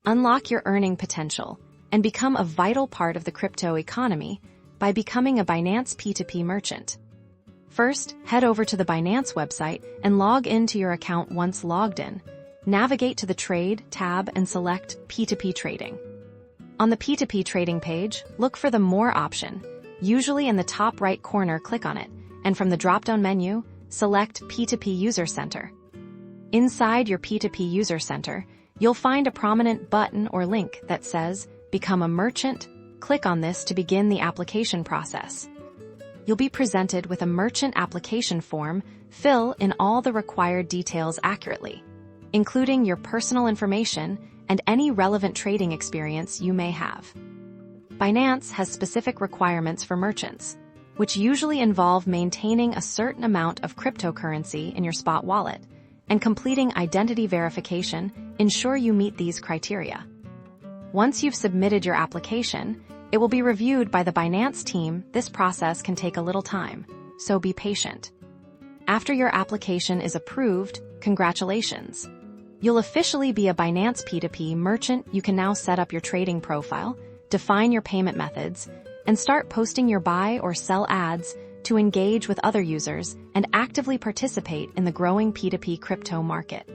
Unlock your earning potential and become a vital part of the crypto economy by becoming a Binance P2P merchant. First, head over to the Binance website and log into your account. Once logged in, navigate to the Trade tab and select P2P Trading. On the P2P Trading page, look for the More option. Usually in the top right corner, click on it, and from the drop-down menu, select P2P User Center. Inside your P2P User Center, you'll find a prominent button or link that says, Become a Merchant. Click on this to begin the application process. You'll be presented with a merchant application form. Fill in all the required details accurately, including your personal information and any relevant trading experience you may have. Binance has specific requirements for merchants, which usually involve maintaining a certain amount of cryptocurrency in your spot wallet and completing identity verification. Ensure you meet these criteria. Once you've submitted your application, it will be reviewed by the Binance team. This process can take a little time, so be patient. After your application is approved, congratulations! You'll officially be a Binance P2P merchant. You can now set up your trading profile, define your payment methods, and start posting your buy or sell ads to engage with other users and actively participate in the growing P2P crypto market.